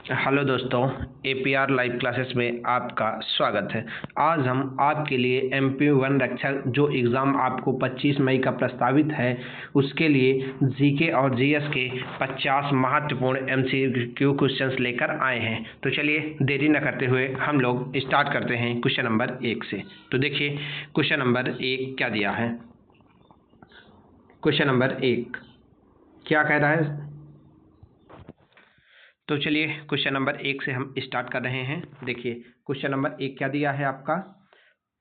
Hello दोस्तों, APR live classes में आपका स्वागत है। आज हम आपके लिए MP1 रक्षक जो एग्ज़ाम आपको 25 मई का प्रस्तावित है उसके लिए जीके और जीएस के 50 महत्वपूर्ण MCQ क्वेश्चंस लेकर आए हैं। तो चलिए देरी न करते हुए हम लोग स्टार्ट करते हैं क्वेश्चन नंबर 1 से। तो देखिए क्वेश्चन नंबर 1 क्या दिया है। क्वेश्चन नंबर 1 क्या कह रहा है। तो चलिए क्वेश्चन नंबर 1 से हम स्टार्ट कर रहे हैं। देखिए क्वेश्चन नंबर 1 क्या दिया है आपका।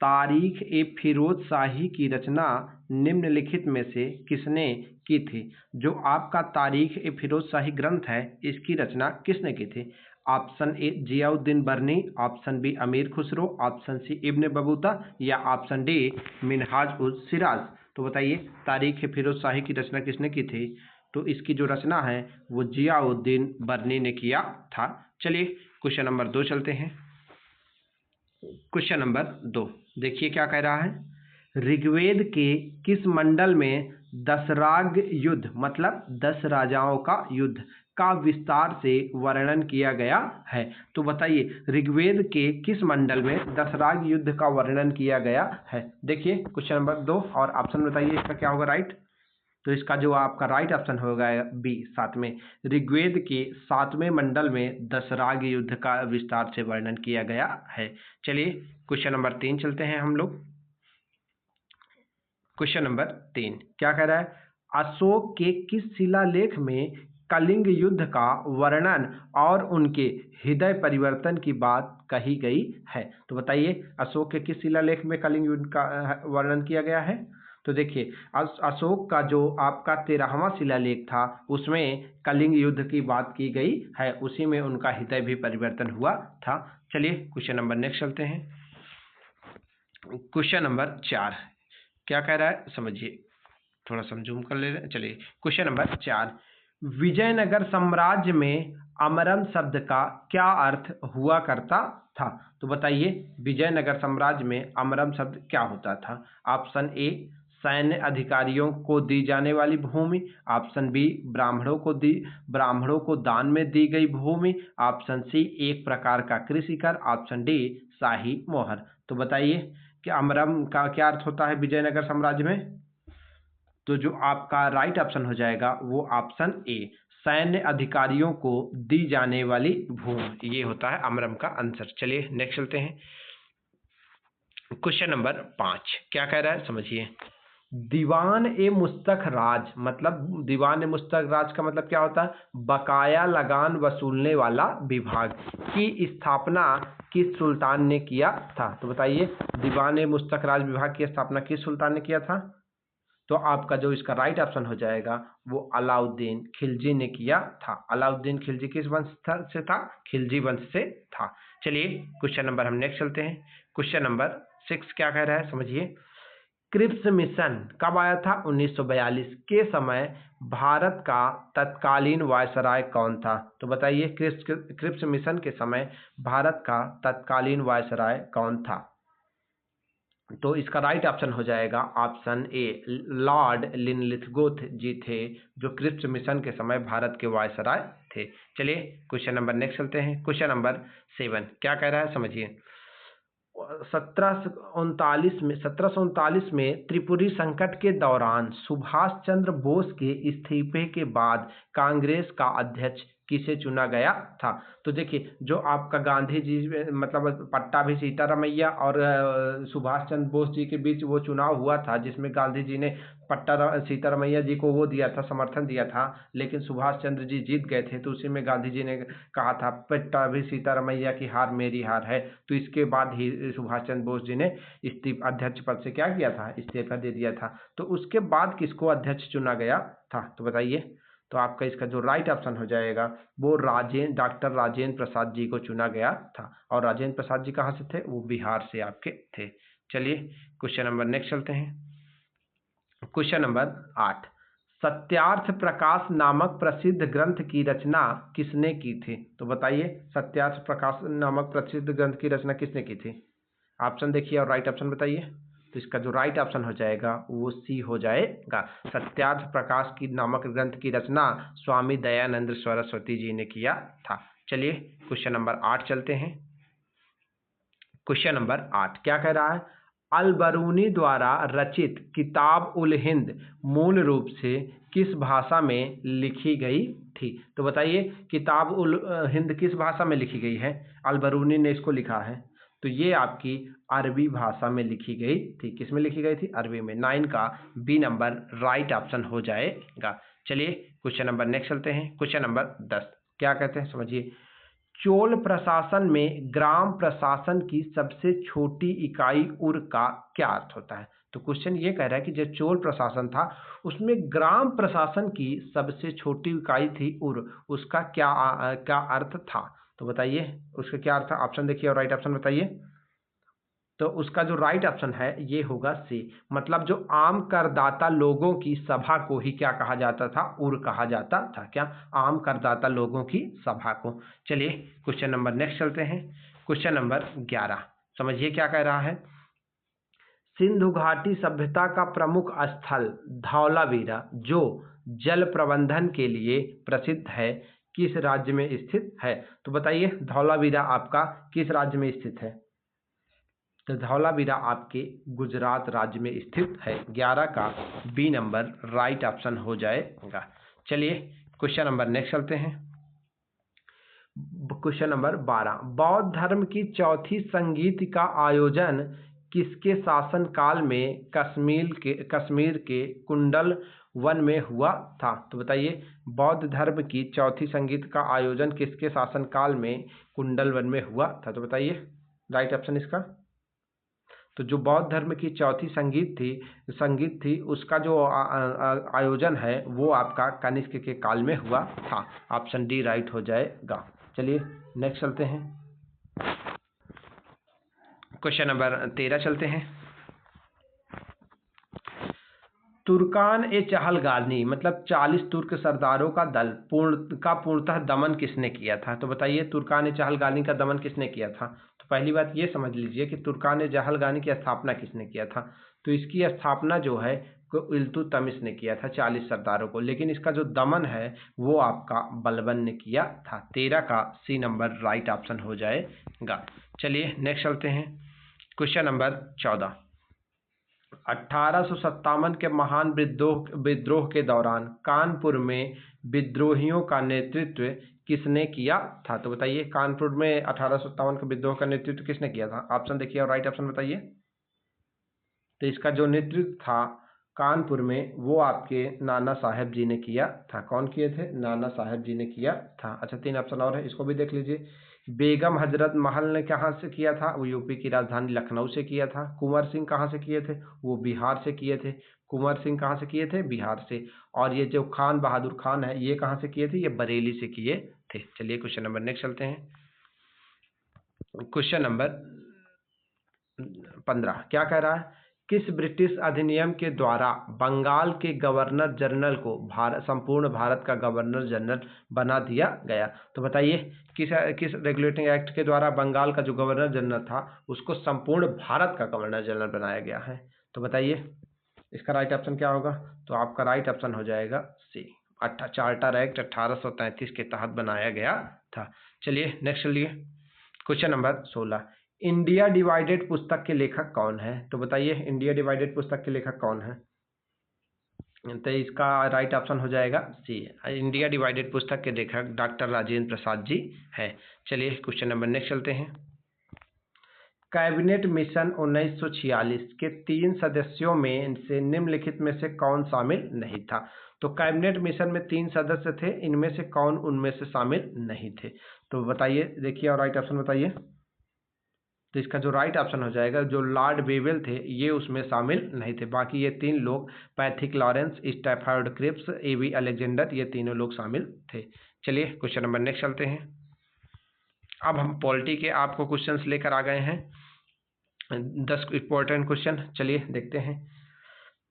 तारीख ए फिरोज शाही की रचना निम्नलिखित में से किसने की थी। जो आपका तारीख ए फिरोज शाही ग्रंथ है इसकी रचना किसने की थी। Option A Ziauddin Barani, option B Amir Khusro, option C Ibn Battuta या ऑप्शन डी मिनहाज उज सिराज। तो बताइए तारीख ए फिरोज शाही की रचना किसने की थी। तो इसकी जो रचना है वो जियाउद्दीन बर्नी ने किया था। चलिए क्वेश्चन नंबर 2 चलते हैं। क्वेश्चन नंबर 2 देखिए क्या कह रहा है। ऋग्वेद के किस मंडल में दशराग युद्ध मतलब 10 राजाओं का युद्ध का विस्तार से वर्णन किया गया है। तो बताइए ऋग्वेद के किस मंडल में दशराग युद्ध का वर्णन किया गया है। देखिए क्वेश्चन नंबर 2 और ऑप्शन बताइए इसका क्या होगा राइट। तो इसका जो आपका राइट ऑप्शन होगा बी 7वें। ऋग्वेद के 7वें मंडल में दशराग युद्ध का विस्तार से वर्णन किया गया है। चलिए क्वेश्चन नंबर 3 चलते हैं हम लोग। क्वेश्चन नंबर 3 क्या कह रहा है। अशोक के किस शिलालेख में कलिंग युद्ध का वर्णन और उनके हृदय परिवर्तन की बात कही गई है। तो बताइए अशोक के किस शिलालेख में कलिंग युद्ध का वर्णन किया गया है। तो देखिए अशोक का जो आपका 13वां शिलालेख था उसमें कलिंग युद्ध की बात की गई है, उसी में उनका हृदय भी परिवर्तन हुआ था। चलिए क्वेश्चन नंबर नेक्स्ट चलते हैं। क्वेश्चन नंबर 4 क्या कह रहा है समझिए, थोड़ा सा जूम कर ले रहे हैं। चलिए क्वेश्चन नंबर 4 विजयनगर साम्राज्य में अमरम शब्द का क्या अर्थ हुआ करता था। तो बताइए विजयनगर साम्राज्य में अमरम शब्द क्या होता था। ऑप्शन ए सैन्य अधिकारियों को दी जाने वाली भूमि, ऑप्शन बी ब्राह्मणों को दान में दी गई भूमि, ऑप्शन सी एक प्रकार का कृषि कर, ऑप्शन डी शाही मोहर। तो बताइए कि अमरम का क्या अर्थ होता है विजयनगर साम्राज्य में। तो जो आपका राइट ऑप्शन हो जाएगा वो ऑप्शन ए सैन्य अधिकारियों को दी जाने वाली भूमि, ये होता है अमरम का आंसर। चलिए नेक्स्ट चलते हैं। क्वेश्चन नंबर 5 क्या कह रहा है समझिए। दीवान ए मुस्तक राज मतलब दीवान ए मुस्तक राज का मतलब क्या होता है। बकाया लगान वसूलने वाला विभाग की स्थापना किस सुल्तान ने किया था। तो बताइए दीवान ए मुस्तक राज विभाग की स्थापना किस सुल्तान ने किया था। तो आपका जो इसका राइट ऑप्शन हो जाएगा वो अलाउद्दीन खिलजी ने किया था। अलाउद्दीन खिलजी किस वंश से था, खिलजी वंश से था। चलिए क्वेश्चन नंबर हम नेक्स्ट चलते हैं। क्वेश्चन नंबर 6 क्या कह रहा है समझिए। क्रिप्स मिशन कब आया था। 1942 के समय भारत का तत्कालीन वायसराय कौन था। तो बताइए क्रिप्स मिशन के समय भारत का तत्कालीन वायसराय कौन था। तो इसका राइट ऑप्शन हो जाएगा ऑप्शन ए लॉर्ड लिनलिथगो जी थे, जो क्रिप्स मिशन के समय भारत के वायसराय थे। चलिए क्वेश्चन नंबर नेक्स्ट चलते हैं। क्वेश्चन नंबर 7 क्या कह रहा है समझिए। 1739 में त्रिपुरी संकट के दौरान सुभाष चंद्र बोस के इस्तीफे के बाद कांग्रेस का अध्यक्ष किसे चुना गया था। तो देखिए जो आपका गांधी जी मतलब पट्टाभी सीतारामैया और सुभाष चंद्र बोस जी के बीच वो चुनाव हुआ था जिसमें गांधी जी ने सीतारामैया जी को वो दिया था, समर्थन दिया था, लेकिन सुभाष चंद्र जी जीत गए थे। तो उसी में गांधी जी ने कहा था पट्टाभी सीतारामैया की हार मेरी हार है। तो इसके बाद ही सुभाष चंद्र बोस जी ने अध्यक्ष पद से क्या किया था, इस्तीफा दे दिया था। तो उसके बाद किसको अध्यक्ष चुना गया था। तो बताइए तो आपका इसका जो राइट ऑप्शन हो जाएगा वो डॉक्टर राजेंद्र प्रसाद जी को चुना गया था। और राजेंद्र प्रसाद जी कहाँ से थे, वो बिहार से आपके थे। चलिए क्वेश्चन नंबर नेक्स्ट चलते हैं। क्वेश्चन नंबर 8 सत्यार्थ प्रकाश नामक प्रसिद्ध ग्रंथ की रचना किसने की थी। तो बताइए सत्यार्थ प्रकाश नामक प्रसिद्ध ग्रंथ की रचना किसने की थी। ऑप्शन देखिए और राइट ऑप्शन बताइए। तो इसका जो राइट ऑप्शन हो जाएगा वो सी हो जाएगा। सत्यार्थ प्रकाश की नामक ग्रंथ की रचना स्वामी दयानंद सरस्वती जी ने किया था। चलिए क्वेश्चन नंबर 8 चलते हैं। क्वेश्चन नंबर 8 क्या कह रहा है? अल बरूनी द्वारा रचित किताब उल हिंद मूल रूप से किस भाषा में लिखी गई थी? तो बताइए किताब उल हिंद किस भाषा में लिखी गई है? अल बरूनी ने इसको लिखा है, तो ये आपकी अरबी भाषा में लिखी गई थी। किस में लिखी गई थी? अरबी में। 9 का बी नंबर राइट ऑप्शन हो जाएगा। चलिए क्वेश्चन नंबर नेक्स्ट चलते हैं। क्वेश्चन नंबर 10 क्या कहते हैं समझिए। चोल प्रशासन में ग्राम प्रशासन की सबसे छोटी इकाई उर का क्या अर्थ होता है? तो क्वेश्चन ये कह रहा है कि जो चोल प्रशासन था उसमें ग्राम प्रशासन की सबसे छोटी इकाई थी उर, उसका क्या अर्थ था? तो बताइए उसका क्या अर्थ था? ऑप्शन देखिए और राइट ऑप्शन बताइए। तो उसका जो राइट ऑप्शन है ये होगा सी, मतलब जो आम करदाता लोगों की सभा को ही क्या कहा जाता था? उर कहा जाता था। क्या? आम करदाता लोगों की सभा को। चलिए क्वेश्चन नंबर नेक्स्ट चलते हैं। क्वेश्चन नंबर 11 समझिए क्या कह रहा है। सिंधु घाटी सभ्यता का प्रमुख स्थल धौलावीरा जो जल प्रबंधन के लिए प्रसिद्ध है किस राज्य में स्थित है? तो बताइए धौलावीरा आपका किस राज्य में स्थित है? तो धौलावीरा आपके गुजरात राज्य में स्थित है। 11 का बी नंबर राइट ऑप्शन हो जाएगा। चलिए क्वेश्चन नंबर नेक्स्ट चलते हैं। क्वेश्चन नंबर 12 बौद्ध धर्म की चौथी संगीत का आयोजन किसके शासन काल में कश्मीर के कुंडल वन में हुआ था? तो बताइए बौद्ध धर्म की चौथी संगीत का आयोजन किसके शासन काल में कुंडल वन में हुआ था? तो बताइए राइट ऑप्शन इसका। तो जो बौद्ध धर्म की चौथी संगीत थी उसका जो आयोजन है वो आपका कनिष्क के काल में हुआ था। ऑप्शन डी राइट हो जाएगा। चलिए नेक्स्ट चलते हैं। क्वेश्चन नंबर 13 चलते हैं। तुर्कान ए चहलगानी मतलब 40 तुर्क सरदारों का दल पूर्णतः दमन किसने किया था? तो बताइए तुर्कान ए चहलगानी का दमन किसने किया था? तो पहली बात ये समझ लीजिए कि तुर्कान ए चहलगानी की स्थापना किसने किया था? तो इसकी स्थापना जो है इल्तुतमिश ने किया था 40 सरदारों को, लेकिन इसका जो दमन है वो आपका बलबन ने किया था। 13 का सी नंबर राइट ऑप्शन हो जाएगा। चलिए नेक्स्ट चलते हैं। क्वेश्चन नंबर 14 1857 के महान विद्रोह के दौरान कानपुर में विद्रोहियों का नेतृत्व किसने किया था? तो बताइए कानपुर में 1857 के विद्रोह का नेतृत्व किसने किया था? ऑप्शन देखिए और राइट ऑप्शन बताइए। तो इसका जो नेतृत्व था कानपुर में वो आपके नाना साहेब जी ने किया था। कौन किए थे? नाना साहेब जी ने किया था। अच्छा 3 ऑप्शन और है, इसको भी देख लीजिए। बेगम हजरत महल ने कहाँ से किया था? वो यूपी की राजधानी लखनऊ से किया था। कुंवर सिंह कहाँ से किए थे? वो बिहार से किए थे। कुंवर सिंह कहाँ से किए थे? बिहार से। और ये जो खान बहादुर खान है ये कहाँ से किए थे? ये बरेली से किए थे। चलिए क्वेश्चन नंबर नेक्स्ट चलते हैं। क्वेश्चन नंबर 15 क्या कह रहा है। किस ब्रिटिश अधिनियम के द्वारा बंगाल के गवर्नर जनरल को संपूर्ण भारत का गवर्नर जनरल बना दिया गया? तो बताइए किस रेगुलेटिंग एक्ट के द्वारा बंगाल का जो गवर्नर जनरल था उसको संपूर्ण भारत का गवर्नर जनरल बनाया गया है? तो बताइए इसका राइट ऑप्शन क्या होगा? तो आपका राइट ऑप्शन हो जाएगा सी, चार्टर एक्ट 1833 के तहत बनाया गया था। चलिए नेक्स्ट चलिए। क्वेश्चन नंबर 16 इंडिया डिवाइडेड पुस्तक के लेखक कौन है? तो बताइए इंडिया डिवाइडेड पुस्तक के लेखक कौन है? तो इसका राइट ऑप्शन हो जाएगा सी, इंडिया डिवाइडेड पुस्तक के लेखक डॉक्टर राजेंद्र प्रसाद जी है। चलिए क्वेश्चन नंबर नेक्स्ट चलते हैं। कैबिनेट मिशन 1946 के 3 सदस्यों में से निम्नलिखित में से कौन शामिल नहीं था? तो कैबिनेट मिशन में 3 सदस्य थे, इनमें से कौन उनमें से शामिल नहीं थे? तो बताइए देखिए और राइट ऑप्शन बताइए। तो इसका जो राइट ऑप्शन हो जाएगा जो लॉर्ड वेवेल थे ये उसमें शामिल नहीं थे। बाकी ये 3 लोग पैथिक लॉरेंस, स्टैफर्ड क्रिप्स, एवी अलेक्जेंडर, ये तीनों लोग शामिल थे। चलिए क्वेश्चन नंबर नेक्स्ट चलते हैं। अब हम पॉलिटी के आपको क्वेश्चंस लेकर आ गए हैं 10 इंपॉर्टेंट क्वेश्चन। चलिए देखते हैं।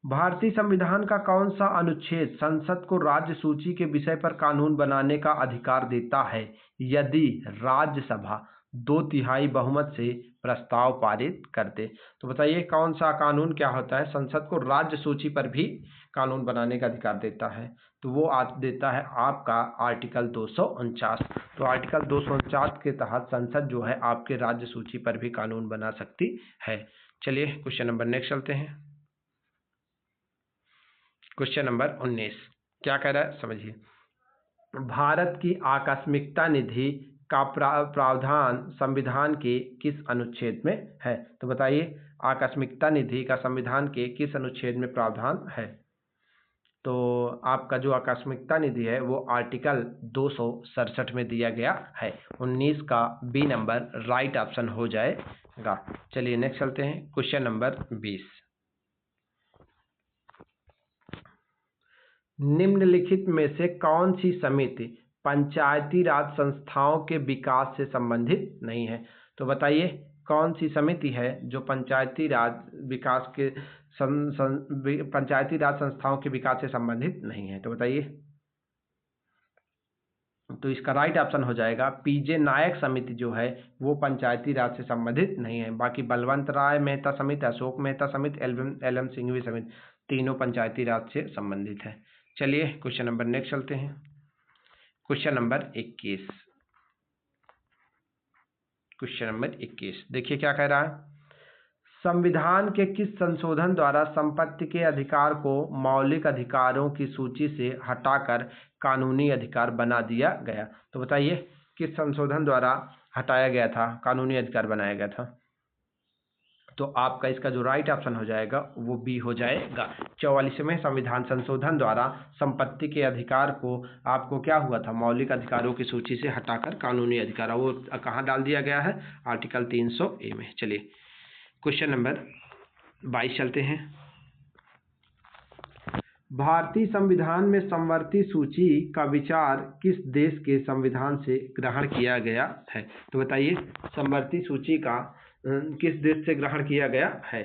भारतीय संविधान का कौन सा अनुच्छेद संसद को राज्य सूची के विषय पर कानून बनाने का अधिकार देता है यदि राज्यसभा 2/3 बहुमत से प्रस्ताव पारित कर दे? तो बताइए कौन सा कानून क्या होता है संसद को राज्य सूची पर भी कानून बनाने का अधिकार देता है? तो वो आज देता है आपका आर्टिकल 249। तो आर्टिकल 249 के तहत संसद जो है आपके राज्य सूची पर भी कानून बना सकती है। चलिए क्वेश्चन नंबर नेक्स्ट चलते हैं। क्वेश्चन नंबर 19 क्या कह रहा है समझिए। भारत की आकस्मिकता निधि का प्रावधान संविधान के किस अनुच्छेद में है? तो बताइए आकस्मिकता निधि का संविधान के किस अनुच्छेद में प्रावधान है? तो आपका जो आकस्मिकता निधि है वो आर्टिकल 267 में दिया गया है। 19 का बी नंबर राइट ऑप्शन हो जाएगा। चलिए नेक्स्ट चलते हैं। क्वेश्चन नंबर 20 निम्नलिखित में से कौन सी समिति पंचायती राज संस्थाओं के विकास से संबंधित नहीं है? तो बताइए कौन सी समिति है जो पंचायती राज विकास के पंचायती राज संस्थाओं के विकास से संबंधित नहीं है? तो बताइए। तो इसका राइट ऑप्शन हो जाएगा पीजे नायक समिति जो है वो पंचायती राज से संबंधित नहीं है। बाकी बलवंत राय मेहता समिति, अशोक मेहता समिति, एल एम सिंघवी समिति तीनों पंचायती राज से संबंधित है। चलिए क्वेश्चन नंबर नेक्स्ट चलते हैं। क्वेश्चन नंबर 21 देखिए क्या कह रहा है। संविधान के किस संशोधन द्वारा संपत्ति के अधिकार को मौलिक अधिकारों की सूची से हटाकर कानूनी अधिकार बना दिया गया? तो बताइए किस संशोधन द्वारा हटाया गया था, कानूनी अधिकार बनाया गया था? तो आपका इसका जो राइट ऑप्शन हो जाएगा वो बी हो जाएगा। 44वें संविधान संशोधन द्वारा संपत्ति के अधिकार को आपको क्या हुआ था, मौलिक अधिकारों की सूची से हटाकर कानूनी अधिकार वो कहाँ डाल दिया गया है? आर्टिकल 300A में। चलिए क्वेश्चन नंबर 22 चलते हैं। भारतीय संविधान में समवर्ती सूची का विचार किस देश के संविधान से ग्रहण किया गया है? तो बताइए समवर्ती सूची का किस देश से ग्रहण किया गया है?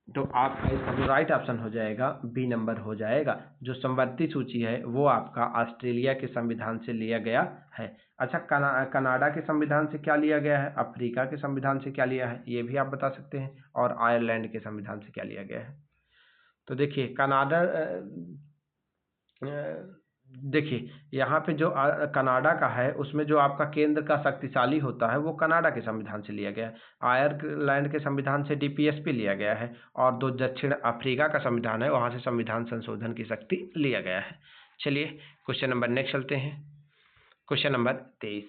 तो आपका इसका जो राइट ऑप्शन हो जाएगा बी नंबर हो जाएगा। जो समवर्ती सूची है वो आपका ऑस्ट्रेलिया के संविधान से लिया गया है। अच्छा कनाडा के संविधान से क्या लिया गया है, अफ्रीका के संविधान से क्या लिया है, ये भी आप बता सकते हैं, और आयरलैंड के संविधान से क्या लिया गया है। तो देखिए कनाडा देखिए यहाँ पे जो कनाडा का है उसमें जो आपका केंद्र का शक्तिशाली होता है वो कनाडा के संविधान से लिया गया है। आयरलैंड के संविधान से डीपीएसपी लिया गया है, और जो दक्षिण अफ्रीका का संविधान है वहाँ से संविधान संशोधन की शक्ति लिया गया है। चलिए क्वेश्चन नंबर नेक्स्ट चलते हैं। क्वेश्चन नंबर 23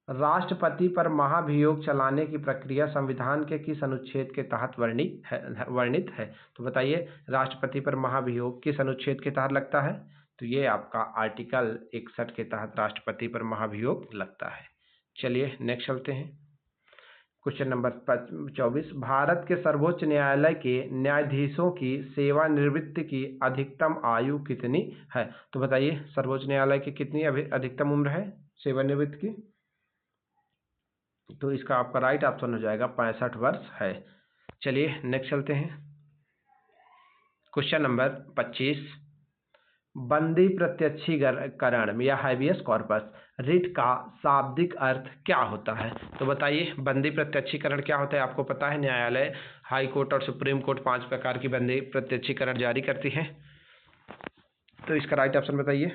राष्ट्रपति पर महाभियोग चलाने की प्रक्रिया संविधान के किस अनुच्छेद के तहत वर्णित है? तो बताइए राष्ट्रपति पर महाभियोग किस अनुच्छेद के तहत लगता है? तो ये आपका आर्टिकल 61 के तहत राष्ट्रपति पर महाभियोग लगता है। चलिए नेक्स्ट चलते हैं। क्वेश्चन नंबर 24 भारत के सर्वोच्च न्यायालय के न्यायाधीशों की सेवानिवृत्ति की अधिकतम आयु कितनी है? तो बताइए सर्वोच्च न्यायालय की कितनी अधिकतम उम्र है सेवानिवृत्ति की? तो इसका आपका राइट ऑप्शन हो जाएगा 65 वर्ष है। चलिए नेक्स्ट चलते हैं। क्वेश्चन नंबर 25 बंदी प्रत्यक्षीकरण या हैबियस कॉर्पस रिट का शाब्दिक अर्थ क्या होता है? तो बताइए बंदी प्रत्यक्षीकरण क्या होता है? आपको पता है न्यायालय, हाई कोर्ट और सुप्रीम कोर्ट 5 प्रकार की बंदी प्रत्यक्षीकरण जारी करती है। तो इसका राइट ऑप्शन बताइए।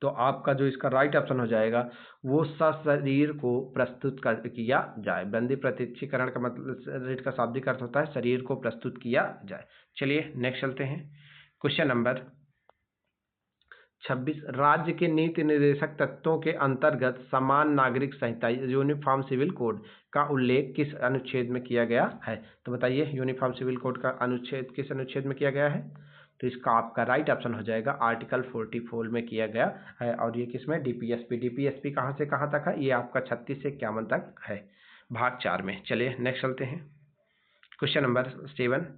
तो आपका जो इसका राइट ऑप्शन हो जाएगा वो सशरीर को प्रस्तुत किया जाए। बंदी प्रत्यक्षीकरण का मतलब रिट का शाब्दिक अर्थ होता है शरीर को प्रस्तुत किया जाए। चलिए नेक्स्ट चलते हैं। क्वेश्चन नंबर 26 राज्य के नीति निर्देशक तत्वों के अंतर्गत समान नागरिक संहिता यूनिफॉर्म सिविल कोड का उल्लेख किस अनुच्छेद में किया गया है? तो बताइए यूनिफॉर्म सिविल कोड का अनुच्छेद किस अनुच्छेद में किया गया है? तो इसका आपका राइट ऑप्शन हो जाएगा आर्टिकल 44 में किया गया है। और ये किसमें? डीपीएसपी कहाँ से कहाँ तक है? ये आपका 36 से 51 तक है, भाग 4 में। चलिए नेक्स्ट चलते हैं। क्वेश्चन नंबर 7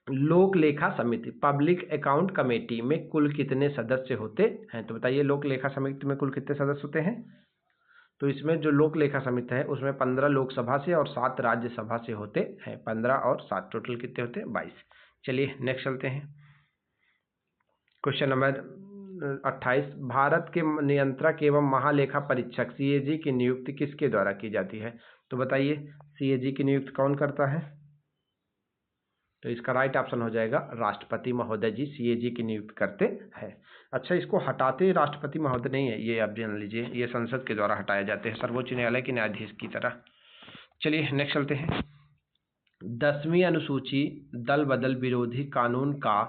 लोक लेखा समिति पब्लिक अकाउंट कमेटी में कुल कितने सदस्य होते हैं? तो बताइए लोक लेखा समिति में कुल कितने सदस्य होते हैं? तो इसमें जो लोक लेखा समिति है उसमें 15 लोकसभा से और 7 राज्यसभा से होते हैं। 15 और 7 टोटल कितने होते हैं? 22। चलिए नेक्स्ट चलते हैं। क्वेश्चन नंबर 28 भारत के नियंत्रक एवं महालेखा परीक्षक सीएजी की नियुक्ति किसके द्वारा की जाती है? तो बताइए सीएजी की नियुक्ति कौन करता है? तो इसका राइट ऑप्शन हो जाएगा राष्ट्रपति महोदय जी सीएजी की नियुक्ति करते हैं। अच्छा, इसको हटाते राष्ट्रपति महोदय नहीं है, ये आप जान लीजिए, ये संसद के द्वारा हटाए जाते हैं, सर्वोच्च न्यायालय के न्यायाधीश की तरह। चलिए नेक्स्ट चलते हैं। 10वीं अनुसूची दल बदल विरोधी कानून का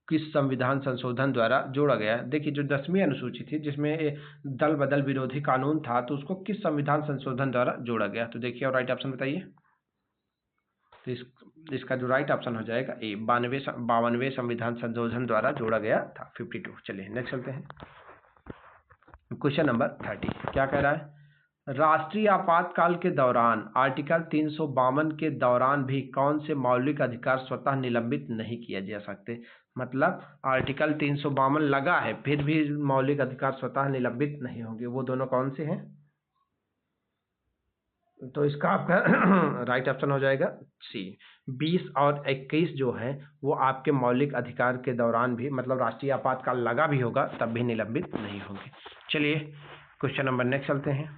किस संविधान संशोधन द्वारा जोड़ा गया? देखिए, जो 10वीं अनुसूची थी जिसमें दल बदल विरोधी कानून था, तो उसको किस संविधान संशोधन द्वारा जोड़ा गया? तो देखिए, और राइट ऑप्शन बताइए। तो इसका जो राइट ऑप्शन हो जाएगा ए, 52वें संविधान संशोधन द्वारा जोड़ा गया था, 52। चलिए नेक्स्ट चलते हैं। क्वेश्चन नंबर 30 क्या कह रहा है? राष्ट्रीय आपातकाल के दौरान आर्टिकल 352 के दौरान भी कौन से मौलिक अधिकार स्वतः निलंबित नहीं किए जा सकते? मतलब आर्टिकल 352 लगा है, फिर भी मौलिक अधिकार स्वतः निलंबित नहीं होंगे, वो दोनों कौन से हैं? तो इसका आपका राइट ऑप्शन हो जाएगा सी। 20 और 21 जो है वो आपके मौलिक अधिकार के दौरान भी, मतलब राष्ट्रीय आपातकाल लगा भी होगा तब भी निलंबित नहीं होंगे। चलिए क्वेश्चन नंबर नेक्स्ट चलते हैं।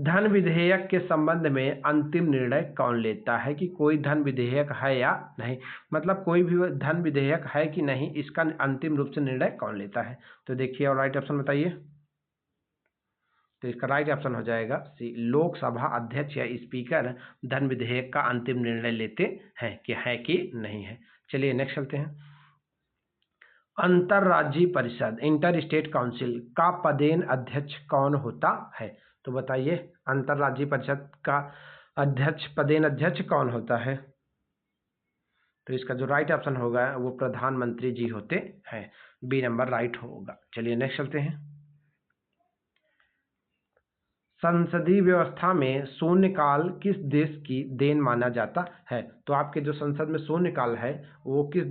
धन विधेयक के संबंध में अंतिम निर्णय कौन लेता है कि कोई धन विधेयक है या नहीं? मतलब कोई भी धन विधेयक है कि नहीं, इसका अंतिम रूप से निर्णय कौन लेता है? तो देखिए, और राइट ऑप्शन बताइए। तो इसका राइट ऑप्शन हो जाएगा सी, लोकसभा अध्यक्ष या स्पीकर धन विधेयक का अंतिम निर्णय लेते हैं कि है कि नहीं है। चलिए नेक्स्ट चलते हैं। अंतरराज्यीय परिषद इंटर स्टेट काउंसिल का पदेन अध्यक्ष कौन होता है? तो बताइए, अंतरराज्यीय परिषद का अध्यक्ष, पदेन अध्यक्ष कौन होता है? तो इसका जो राइट ऑप्शन होगा वो प्रधानमंत्री जी होते हैं, बी नंबर राइट होगा। चलिए नेक्स्ट चलते हैं। संसदीय व्यवस्था में शून्यकाल किस देश की देन माना जाता है? तो आपके जो संसद में शून्यकाल है वो किस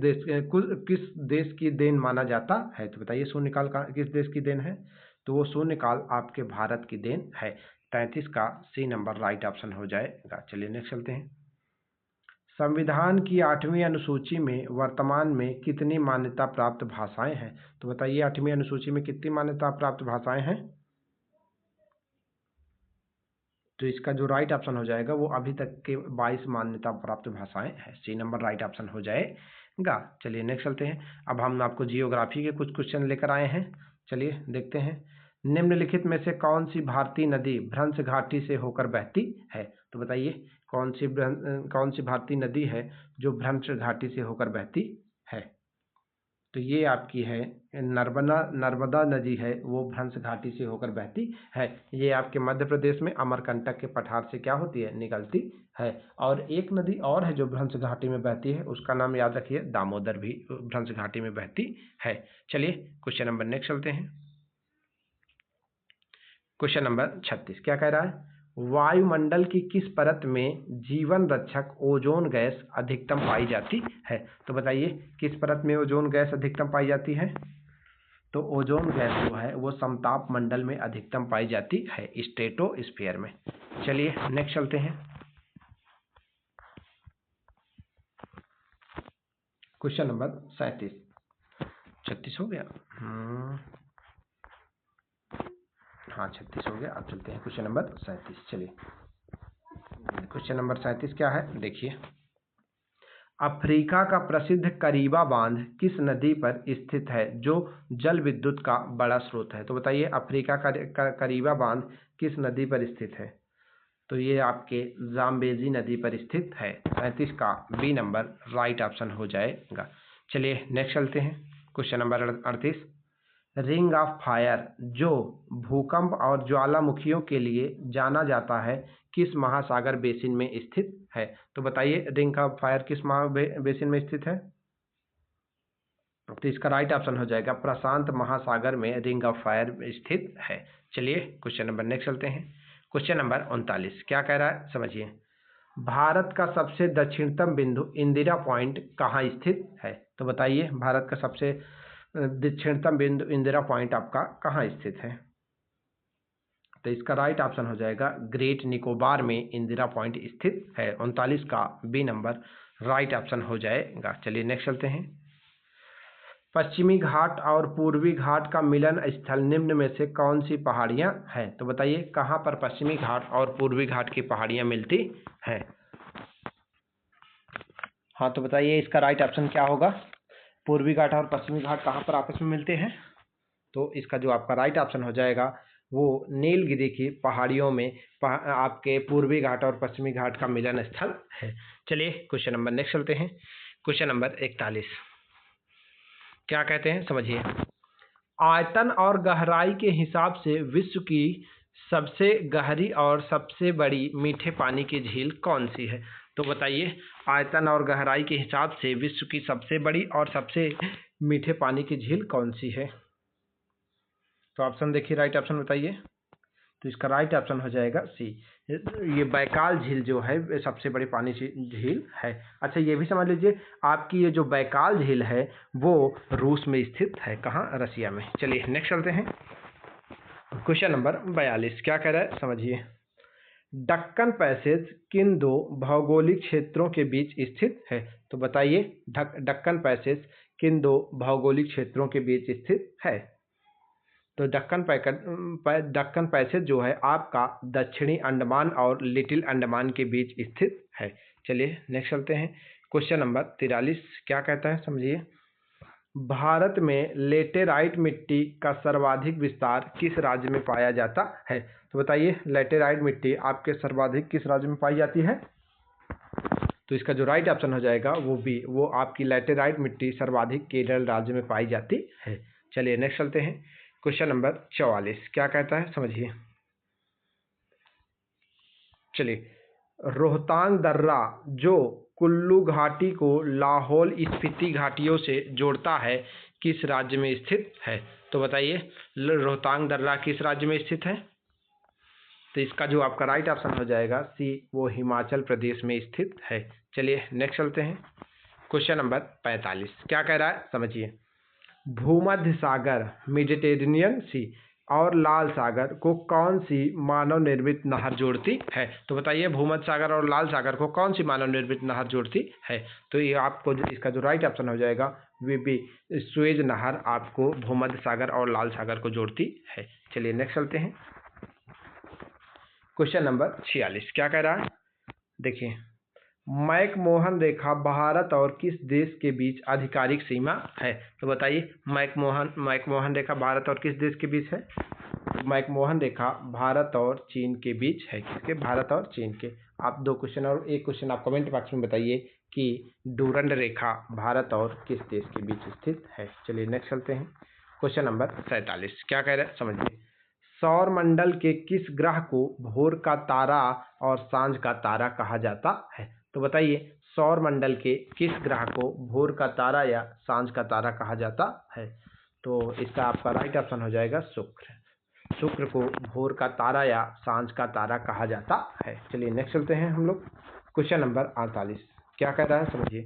देश की देन माना जाता है? तो बताइए, शून्यकाल का किस देश की देन है? तो वो शून्यकाल आपके भारत की देन है। 33 का सी नंबर राइट ऑप्शन हो जाएगा। चलिए नेक्स्ट चलते हैं। संविधान की 8वीं अनुसूची में वर्तमान में कितनी मान्यता प्राप्त भाषाएं हैं? तो बताइए, 8वीं अनुसूची में कितनी मान्यता प्राप्त भाषाएं हैं? तो इसका जो राइट ऑप्शन हो जाएगा वो अभी तक के 22 मान्यता प्राप्त भाषाएं हैं, सी नंबर राइट ऑप्शन हो जाएगा। चलिए नेक्स्ट चलते हैं। अब हम आपको जियोग्राफी के कुछ क्वेश्चन लेकर आए हैं, चलिए देखते हैं। निम्नलिखित में से कौन सी भारतीय नदी भ्रंश घाटी से होकर बहती है? तो बताइए, कौन सी भारतीय नदी है जो भ्रंश घाटी से होकर बहती है? तो ये आपकी है नर्मदा नदी है, वो भ्रंश घाटी से होकर बहती है। ये आपके मध्य प्रदेश में अमरकंटक के पठार से क्या होती है, निकलती है। और एक नदी और है जो भ्रंश घाटी में बहती है, उसका नाम याद रखिए, दामोदर भी भ्रंश घाटी में बहती है। चलिए क्वेश्चन नंबर नेक्स्ट चलते हैं। क्वेश्चन नंबर 36 क्या कह रहा है? वायुमंडल की किस परत में जीवन रक्षक ओजोन गैस अधिकतम पाई जाती है? तो बताइए, किस परत में ओजोन गैस अधिकतम पाई जाती है? तो ओजोन गैस जो है वो समताप मंडल में अधिकतम पाई जाती है, स्ट्रेटोस्फीयर में। चलिए नेक्स्ट चलते हैं। क्वेश्चन नंबर 36 हो गया, हाँ 36 हो गया। अब चलते हैं क्वेश्चन नंबर 37। चलिए क्वेश्चन नंबर 37 क्या है, देखिए। अफ्रीका का प्रसिद्ध करीबा बांध किस नदी पर स्थित है जो जल विद्युत का बड़ा स्रोत है? तो बताइए, अफ्रीका का करीबा बांध किस नदी पर स्थित है? तो ये आपके जाम्बेजी नदी पर स्थित है। 37 का बी नंबर राइट ऑप्शन हो जाएगा। चलिए नेक्स्ट चलते हैं। Question number 38। Ring of fire जो भूकंप और ज्वालामुखियों के लिए जाना जाता है किस महासागर बेसिन में स्थित है? तो बताइए, रिंग ऑफ फायर किस बेसिन में स्थित है? तो इसका राइट ऑप्शन हो जाएगा प्रशांत महासागर में रिंग ऑफ फायर स्थित है। चलिए क्वेश्चन नंबर नेक्स्ट चलते हैं। क्वेश्चन नंबर 39 क्या कह रहा है, समझिए। भारत का सबसे दक्षिणतम बिंदु इंदिरा पॉइंट कहाँ स्थित है? तो बताइए, भारत का सबसे दक्षिणतम बिंदु इंदिरा पॉइंट आपका कहाँ स्थित है? तो इसका राइट ऑप्शन हो जाएगा ग्रेट निकोबार में इंदिरा पॉइंट स्थित है। 39 का बी नंबर राइट ऑप्शन हो जाएगा। चलिए नेक्स्ट चलते हैं। पश्चिमी घाट और पूर्वी घाट का मिलन स्थल निम्न में से कौन सी पहाड़ियां हैं? तो बताइए, कहाँ पर पश्चिमी घाट और पूर्वी घाट की पहाड़ियां मिलती हैं? हाँ, तो बताइए इसका राइट ऑप्शन क्या होगा? पूर्वी घाट और पश्चिमी घाट कहाँ पर आपस में मिलते हैं? तो इसका जो आपका राइट ऑप्शन हो जाएगा वो नीलगिरी की पहाड़ियों में आपके पूर्वी घाट और पश्चिमी घाट का मिलन स्थल है। चलिए क्वेश्चन नंबर नेक्स्ट चलते हैं। क्वेश्चन नंबर 41 क्या कहते हैं समझिए। आयतन और गहराई के हिसाब से विश्व की सबसे गहरी और सबसे बड़ी मीठे पानी की झील कौन सी है? तो बताइए आयतन और गहराई के हिसाब से विश्व की सबसे बड़ी और सबसे मीठे पानी की झील कौन सी है? तो ऑप्शन देखिए, राइट ऑप्शन बताइए। तो इसका राइट ऑप्शन हो जाएगा सी, ये बैकाल झील जो है सबसे बड़ी पानी झील है। अच्छा, ये भी समझ लीजिए आपकी ये जो बैकाल झील है वो रूस में स्थित है। कहाँ? रसिया में। चलिए नेक्स्ट चलते हैं। क्वेश्चन नंबर 42 क्या कह रहा है समझिए। दक्कन पैसेज किन दो भौगोलिक क्षेत्रों के बीच स्थित है? तो बताइए दक्कन पैसेज किन दो भौगोलिक क्षेत्रों के बीच स्थित है? तो दक्कन पैसेज जो है आपका दक्षिणी अंडमान और लिटिल अंडमान के बीच स्थित है। चलिए नेक्स्ट चलते हैं। क्वेश्चन नंबर 43 क्या कहता है समझिए। भारत में लेटेराइट मिट्टी का सर्वाधिक विस्तार किस राज्य में पाया जाता है? तो बताइए लेटेराइट मिट्टी आपके सर्वाधिक किस राज्य में पाई जाती है? तो इसका जो राइट ऑप्शन हो जाएगा वो बी, वो आपकी लेटेराइट मिट्टी सर्वाधिक केरल राज्य में पाई जाती है। चलिए नेक्स्ट चलते हैं। क्वेश्चन नंबर 44 क्या कहता है समझिए। चलिए, रोहतांग दर्रा जो कुल्लू घाटी को लाहौल स्पीति घाटियों से जोड़ता है किस राज्य में स्थित है? तो बताइए रोहतांग दर्रा किस राज्य में स्थित है? तो इसका जो आपका राइट ऑप्शन हो जाएगा सी, वो हिमाचल प्रदेश में स्थित है। चलिए नेक्स्ट चलते हैं। क्वेश्चन नंबर 45 क्या कह रहा है समझिए। भूमध्य सागर मेडिटेरेनियन सी और लाल सागर को कौन सी मानव निर्मित नहर जोड़ती है? तो बताइए भूमध्य सागर और लाल सागर को कौन सी मानव निर्मित नहर जोड़ती है? तो ये आपको इसका जो राइट ऑप्शन हो जाएगा वे भी सुएज नहर आपको भूमध्य सागर और लाल सागर को जोड़ती है। चलिए नेक्स्ट चलते हैं। क्वेश्चन नंबर 46 क्या कह रहा है देखिए। मैकमोहन रेखा भारत और किस देश के बीच आधिकारिक सीमा है? तो बताइए मैकमोहन रेखा भारत और किस देश के बीच है? मैकमोहन रेखा भारत और चीन के बीच है। किसके? भारत और चीन के। आप दो क्वेश्चन और एक क्वेश्चन आप कमेंट बॉक्स में बताइए कि डूरंड रेखा भारत और किस देश के बीच स्थित है। चलिए नेक्स्ट चलते हैं। क्वेश्चन नंबर 47 क्या कह रहे हैं समझिए। सौर मंडल के किस ग्रह को भोर का तारा और सांझ का तारा कहा जाता है? तो बताइए सौर मंडल के किस ग्रह को भोर का तारा या सांझ का तारा कहा जाता है? तो इसका आपका राइट ऑप्शन हो जाएगा शुक्र। शुक्र को भोर का तारा या सांझ का तारा कहा जाता है। चलिए नेक्स्ट चलते हैं हम लोग। क्वेश्चन नंबर 48 क्या कह रहा है समझिए।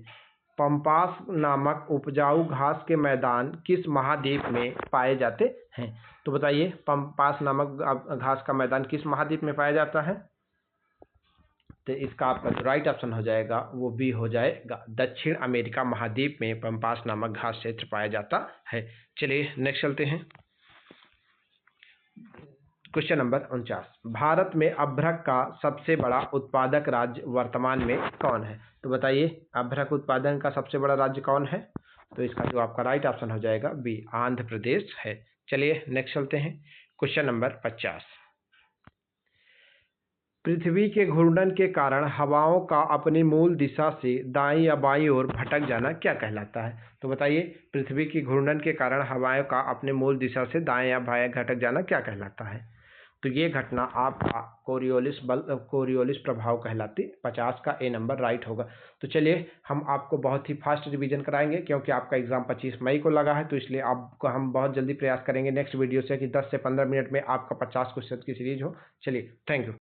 पंपास नामक उपजाऊ घास के मैदान किस महाद्वीप में पाए जाते हैं? तो बताइए पंपास नामक घास का मैदान किस महाद्वीप में पाया जाता है? तो इसका आपका जो राइट ऑप्शन हो जाएगा वो भी हो जाएगा दक्षिण अमेरिका महाद्वीप में पंपास नामक घास क्षेत्र पाया जाता है। चलिए नेक्स्ट चलते हैं। क्वेश्चन नंबर 49 भारत में अभ्रक का सबसे बड़ा उत्पादक राज्य वर्तमान में कौन है? तो बताइए अभ्रक उत्पादन का सबसे बड़ा राज्य कौन है? तो इसका जो आपका राइट ऑप्शन हो जाएगा बी, आंध्र प्रदेश है। चलिए नेक्स्ट चलते हैं। क्वेश्चन नंबर 50 पृथ्वी के घूर्णन के कारण हवाओं का अपनी मूल दिशा से दाईं या बाईं ओर भटक जाना क्या कहलाता है? तो बताइए पृथ्वी की घूर्णन के कारण हवाओं का अपने मूल दिशा से दाएं या बाएं भटक जाना क्या कहलाता है? तो ये घटना आपका कोरियोलिस प्रभाव कहलाती। 50 का ए नंबर राइट होगा। तो चलिए हम आपको बहुत ही फास्ट रिवीजन कराएंगे क्योंकि आपका एग्जाम 25 मई को लगा है, तो इसलिए आपको हम बहुत जल्दी प्रयास करेंगे नेक्स्ट वीडियो से कि 10 से 15 मिनट में आपका 50 क्वेश्चन की सीरीज हो। चलिए थैंक यू।